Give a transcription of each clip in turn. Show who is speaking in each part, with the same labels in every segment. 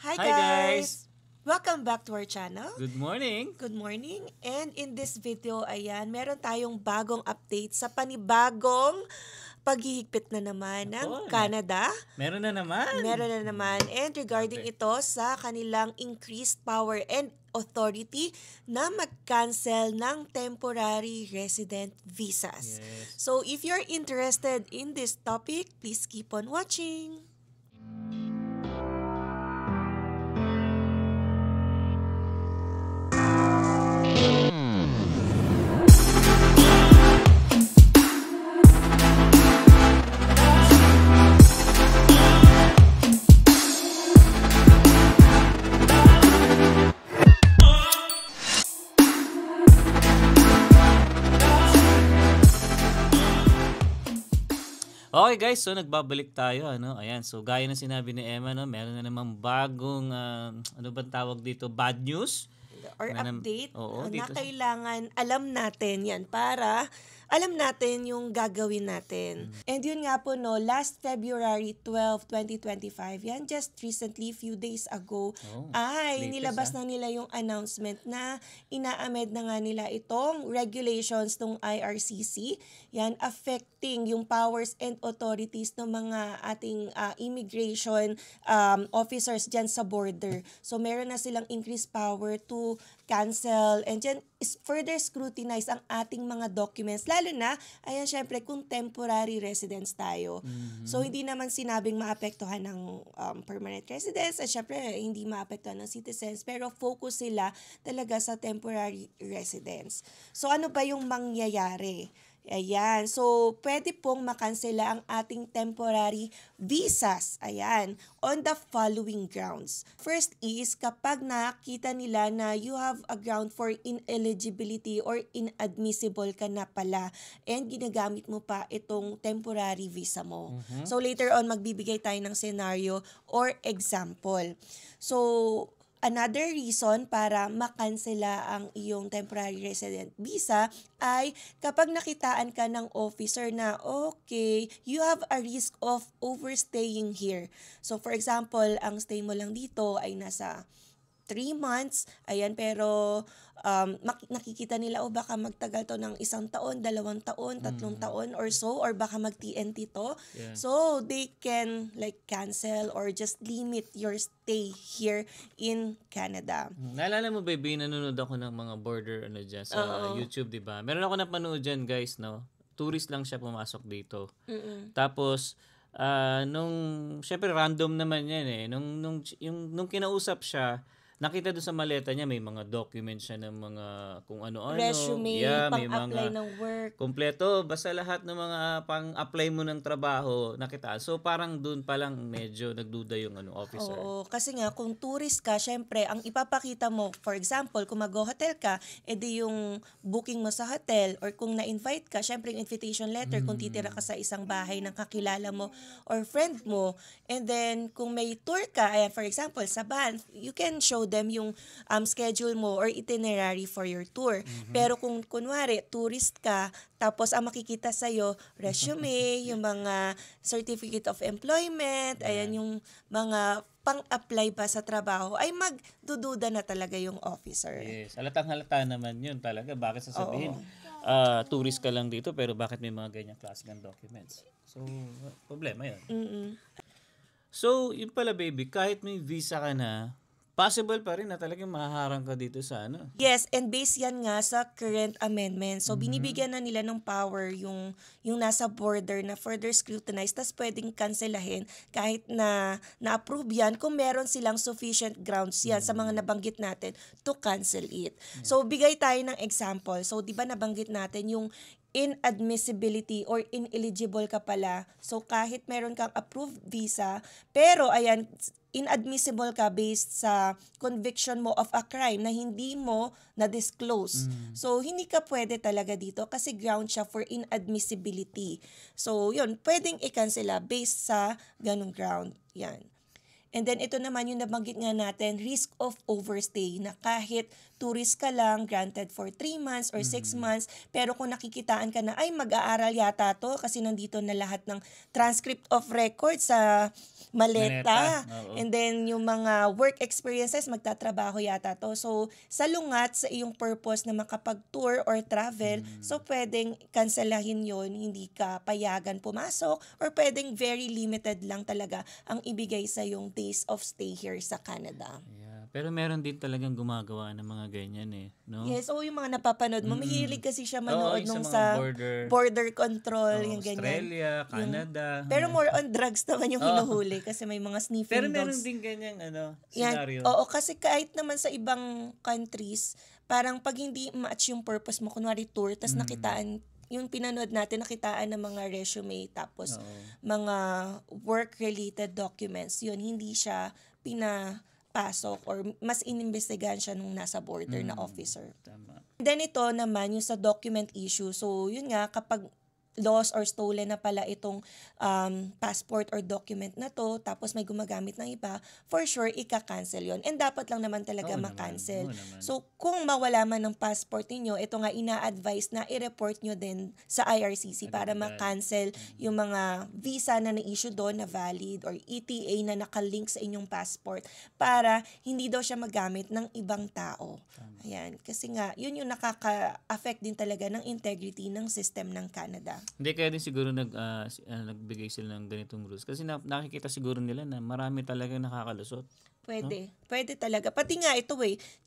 Speaker 1: Hi
Speaker 2: Hi
Speaker 1: guys!
Speaker 2: guys!
Speaker 1: Welcome back to our channel.
Speaker 2: Good morning!
Speaker 1: Good morning. And in this video, ayan, meron tayong bagong update sa panibagong paghihigpit na naman ng
Speaker 2: Ako
Speaker 1: Canada.
Speaker 2: meron na naman!
Speaker 1: Meron na naman. And regarding
Speaker 2: Grabe.
Speaker 1: ito sa kanilang increased power and authority na mag-cancel ng temporary resident visas.
Speaker 2: Yes.
Speaker 1: So if you're interested in this topic, please keep on watching.
Speaker 2: Okay guys, so nagbabalik tayo. Ayan, so gaya ng sinabi ni Emma, meron na namang bagong, ano bang tawag dito, bad news?
Speaker 1: Or
Speaker 2: Na
Speaker 1: update
Speaker 2: oo,
Speaker 1: na
Speaker 2: dito
Speaker 1: kailangan alam natin yan para alam natin yung gagawin natin. And yun nga po last February 12, 2025, yan just recently, few days ago, ay
Speaker 2: latest,
Speaker 1: nilabas na nila yung announcement na inaamed na nga nila itong regulations ng IRCC, yan affecting yung powers and authorities ng mga ating immigration officers dyan sa border. So meron na silang increased power to cancel and dyan is further scrutinize ang ating mga documents. Lalo na, ayan syempre, kung temporary residence tayo. So hindi naman sinabing maapektuhan ng permanent residence at syempre hindi maapektuhan ng citizens, pero focus sila talaga sa temporary residence. So ano ba yung mangyayari? Ayan. So, pwede pong makansela ang ating temporary visas. Ayan. On the following grounds. First is, kapag nakita nila na you have a ground for ineligibility or inadmissible ka na pala and ginagamit mo pa itong temporary visa mo. So, later on, magbibigay tayo ng scenario or example. So, another reason para makansela ang iyong temporary resident visa ay kapag nakitaan ka ng officer na okay, you have a risk of overstaying here. So for example, ang stay mo lang dito ay nasa 3 months, ayan, pero nakikita nila baka magtagal to ng 1 taon, 2 taon, 3 taon or so, or baka mag-TNT to.
Speaker 2: Yeah.
Speaker 1: So, they can like cancel or just limit your stay here in Canada.
Speaker 2: Naalala mo baby, nanonood ako ng mga border dyan sa YouTube, di ba? Meron ako napanood dyan guys, tourist lang siya pumasok dito. Tapos, syempre random naman yan nung kinausap siya, nakita doon sa maleta niya may mga documents siya ng mga kung ano-ano.
Speaker 1: Resume,
Speaker 2: may
Speaker 1: pang-apply
Speaker 2: mga
Speaker 1: ng work.
Speaker 2: kompleto, basta lahat ng mga pang-apply mo ng trabaho nakita. So parang doon pa lang medyo nagduda yung officer.
Speaker 1: Oo, kasi nga kung tourist ka, syempre ang ipapakita mo, for example, kung mag-hotel ka, edi yung booking mo sa hotel, or kung na-invite ka, syempre yung invitation letter kung titira ka sa isang bahay ng kakilala mo or friend mo. And then kung may tour ka, ayan, for example, sa Banff, you can show them yung schedule mo or itinerary for your tour. Pero kung kunwari tourist ka, tapos ang makikita sa'yo, resume, yung mga certificate of employment, ayan yung mga pang-apply ba sa trabaho, ay magdududa na talaga yung officer.
Speaker 2: Yes, halatang-halata naman yun talaga. Bakit sasabihin, tourist ka lang dito pero bakit may mga ganyang klase ng documents? So, problema yun. So, yun pala baby, kahit may visa ka na, possible pa rin na talagang mahaharang ka dito sa
Speaker 1: Yes, and based yan nga sa current amendment. So, binibigyan na nila ng power yung nasa border na further scrutinize, tas pwedeng kanselahin kahit na na-approve yan kung meron silang sufficient grounds yan sa mga nabanggit natin to cancel it. So, bigay tayo ng example. So, di ba nabanggit natin yung inadmissibility or ineligible ka pala. So, kahit meron kang approved visa, pero ayan, inadmissible ka based sa conviction mo of a crime na hindi mo na-disclose. So, hindi ka pwede talaga dito kasi ground siya for inadmissibility. So, yun, pwedeng i-cancela based sa ganung ground. Yan. And then ito naman yung nabanggit nga natin, risk of overstay, na kahit tourist ka lang, granted for 3 months or 6 months, pero kung nakikitaan ka na, ay mag-aaral yata to kasi nandito na lahat ng transcript of record sa maleta.
Speaker 2: Oo.
Speaker 1: And then yung mga work experiences, magtatrabaho yata to. So sa lungat, sa iyong purpose na makapag-tour or travel, so pwedeng kanselahin yon, hindi ka payagan pumasok, or pwedeng very limited lang talaga ang ibigay sa yung days of stay here sa Canada.
Speaker 2: Yeah. Pero meron din talagang gumagawa ng mga ganyan no?
Speaker 1: Yes, yung mga napapanood mo, mahilig kasi siya manood
Speaker 2: yung
Speaker 1: nung
Speaker 2: sa mga
Speaker 1: sa border control, yung ganyan.
Speaker 2: Australia, Canada.
Speaker 1: Pero more on drugs naman yung hinuhuli kasi may mga sniffing
Speaker 2: Pero
Speaker 1: dogs.
Speaker 2: meron din ganyang
Speaker 1: Yan.
Speaker 2: scenario.
Speaker 1: Oo, kasi kahit naman sa ibang countries, parang pag hindi match yung purpose mo, kunwari tour, tas nakitaan, yung pinanood natin, nakitaan ng mga resume, tapos mga work-related documents, yun, hindi siya pinapasok or mas inimbestigahan siya nung nasa border na officer.
Speaker 2: Tama.
Speaker 1: Then ito naman, yung sa document issue. So, yun nga, kapag lost or stolen na pala itong passport or document na to, tapos may gumagamit ng iba, for sure, ika-cancel yon. And dapat lang naman talaga ma-cancel. So, kung mawala man ng passport ninyo, ito nga ina-advise na i-report nyo din sa IRCC para ma-cancel yung mga visa na na-issue doon na valid or ETA na nakalink sa inyong passport para hindi daw siya magamit ng ibang tao. Ayan. Kasi nga, yun yung nakaka-affect din talaga ng integrity ng system ng Canada.
Speaker 2: Hindi, kaya din siguro nagbigay sila ng ganitong rules. Kasi nakikita siguro nila na marami talaga nakakalusot.
Speaker 1: Pwede. Pwede talaga. Pati nga ito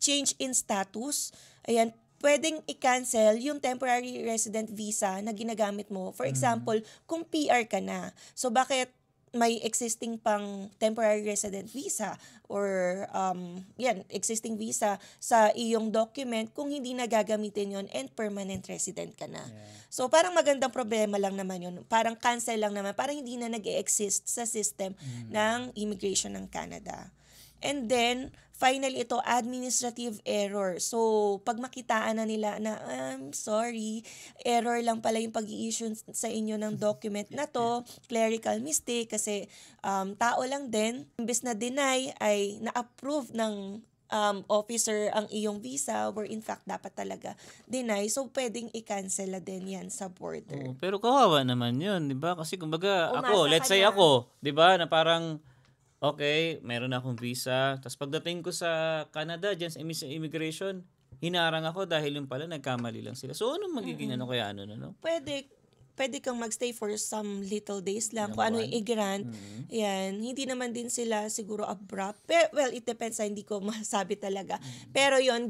Speaker 1: change in status. Ayan, pwedeng i-cancel yung temporary resident visa na ginagamit mo. For example, kung PR ka na. So, bakit may existing pang temporary resident visa or existing visa sa iyong document kung hindi na gagamitin yon and permanent resident ka na. Yeah. So parang magandang problema lang naman yun. Parang cancel lang naman. Parang hindi na nag-e-exist sa system ng immigration ng Canada. And then, finally, ito, administrative error. So, pag makitaan na nila na, sorry, error lang pala yung pag-i-issue sa inyo ng document na to, clerical mistake, kasi tao lang din, imbes na deny, ay na-approve ng officer ang iyong visa where in fact dapat talaga deny. So, pwedeng i-cancel na din yan sa border.
Speaker 2: Pero kawawa naman yun, di ba? Kasi kumbaga, let's say ako, di ba, na parang, okay, meron akong visa. Tapos pagdating ko sa Canada, dyan sa immigration, hinarang ako dahil yung pala nagkamali lang sila. So, anong magiging kaya no?
Speaker 1: Pwede kang magstay for some little days lang. Kung ano yung i-grant. Yan. Hindi naman din sila siguro abrupt. Pero, well, it depends. Hindi ko masabi talaga. Pero yun,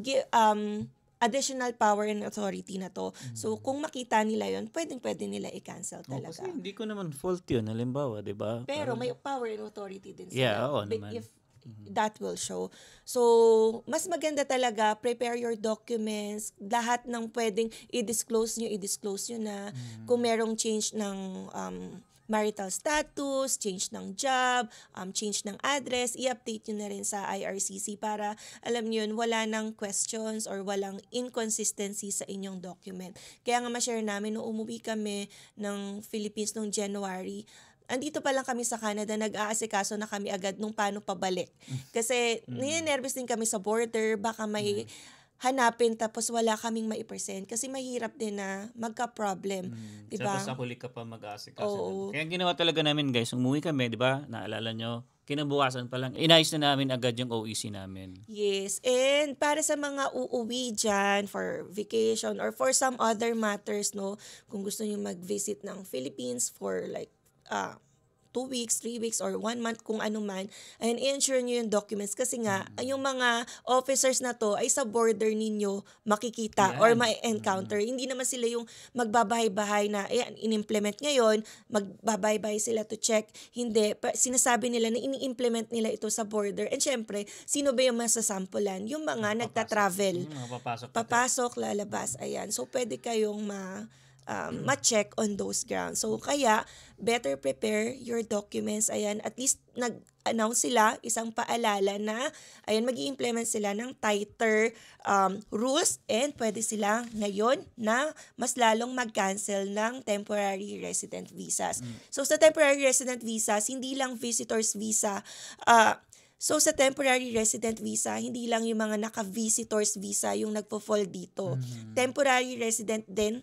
Speaker 1: additional power and authority na to. So, kung makita nila yon, pwede nila i-cancel talaga.
Speaker 2: Kasi hindi ko naman fault yun, halimbawa, di ba?
Speaker 1: Pero may power and authority din sila.
Speaker 2: Yeah, oo naman.
Speaker 1: If that will show. So, mas maganda talaga, prepare your documents, lahat ng pwedeng i-disclose nyo na. Kung merong change ng marital status, change ng job, change ng address, i-update nyo na rin sa IRCC para, alam nyo yun, wala nang questions or walang inconsistency sa inyong document. Kaya nga ma-share namin, nung umuwi kami ng Philippines noong January, andito pa lang kami sa Canada, nag-aasikaso na kami agad nung paano pabalik. Kasi ninenervous din kami sa border, baka may hanapin tapos wala kaming mai-present kasi mahirap din na magka-problem, 'di ba?
Speaker 2: Tapos sa huli ka pa mag-aasikaso. Kaya ginawa talaga namin, guys, umuwi kami, 'di ba? Naalala nyo, kinabukasan pa lang inayos na namin agad yung OEC namin.
Speaker 1: Yes, and para sa mga uuwi dyan for vacation or for some other matters, no, kung gusto niyo mag-visit ng Philippines for like 2 weeks, 3 weeks, or 1 month, kung ano man, and i-ensure nyo yung documents kasi nga, yung mga officers na to ay sa border ninyo makikita or ma-encounter. Hindi naman sila yung magbabahay-bahay na, in-implement ngayon, magbabahay-bahay sila to check. Hindi. Sinasabi nila na ini-implement nila ito sa border. And syempre, sino ba yung masasampulan? Yung mga nagta-travel. Papasok, lalabas. Ayan. So, pwede kayong ma-check on those grounds. So, kaya, better prepare your documents. Ayan, at least nag-announce sila, isang paalala na, ayan, mag-i-implement sila ng tighter rules and pwede sila ngayon na mas lalong mag-cancel ng temporary resident visas. So, sa temporary resident visas, hindi lang visitors visa, So sa temporary resident visa, hindi lang yung mga naka-visitors visa yung nagpo-fall dito. Temporary resident din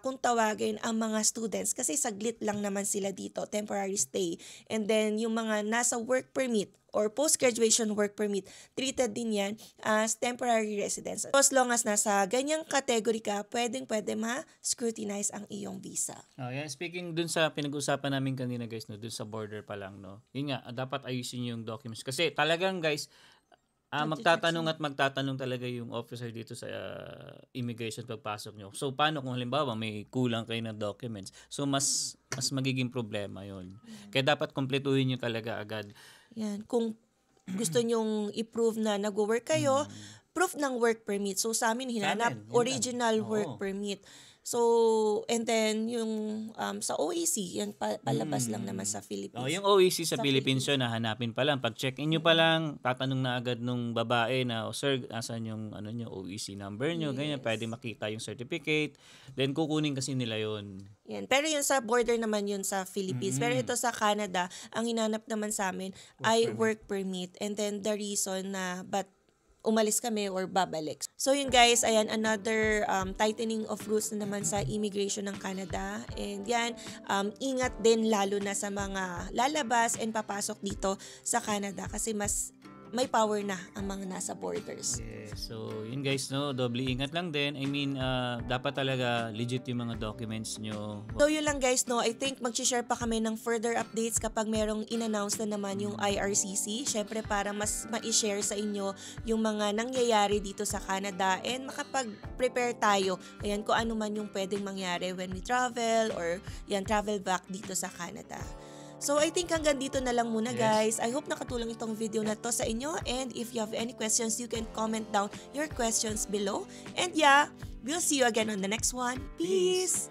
Speaker 1: kung tawagin ang mga students kasi saglit lang naman sila dito, temporary stay. And then yung mga nasa work permit or post-graduation work permit, treated din yan as temporary residents. So as long as nasa ganyang category ka, pwede ma-scrutinize ang iyong visa.
Speaker 2: Oh, yeah. Speaking dun sa pinag-usapan namin kanina guys, no, dun sa border pa lang, no. Yun nga, dapat ayusin yung documents. Kasi talagang guys, magtatanong talaga yung officer dito sa immigration pagpasok nyo. So, paano kung halimbawa may kulang kayo ng documents? So, mas magiging problema yon. Kaya dapat kumpletuhin nyo talaga agad.
Speaker 1: Yan. Kung gusto nyong i-prove na nag-work kayo, proof ng work permit. So, sa amin, hinanap original work permit. So, and then, yung sa OEC, yan palabas lang naman sa Philippines.
Speaker 2: Oh, yung OEC sa Philippines yun, hanapin pa lang. Pag check-in nyo pa lang, tatanong na agad nung babae na, sir, asan yung OEC number nyo? Ganyan, pwede makita yung certificate. Then, kukunin kasi nila yun.
Speaker 1: Yan. Pero yun sa border naman yun sa Philippines. Pero ito sa Canada, ang hinanap naman sa amin ay work permit. And then, the reason na umalis kami or babalik. So yun guys, ayan, another tightening of rules na naman sa immigration ng Canada. And yan, ingat din lalo na sa mga lalabas and papasok dito sa Canada kasi mas may power na ang mga nasa borders.
Speaker 2: Yes. So, yun guys, no, doble ingat lang din. I mean, dapat talaga legit yung mga documents nyo.
Speaker 1: So, yun lang guys, no. I think mag-share pa kami ng further updates kapag merong in-announce na naman yung IRCC. Syempre, para mas ma-share sa inyo yung mga nangyayari dito sa Canada and makapag-prepare tayo. Ayan, kung ano man yung pwedeng mangyari when we travel or yan, travel back dito sa Canada. So, I think hanggang dito na lang muna guys. I hope nakatulong itong video na to sa inyo. And if you have any questions, you can comment down your questions below. And yeah, we'll see you again on the next one. Peace!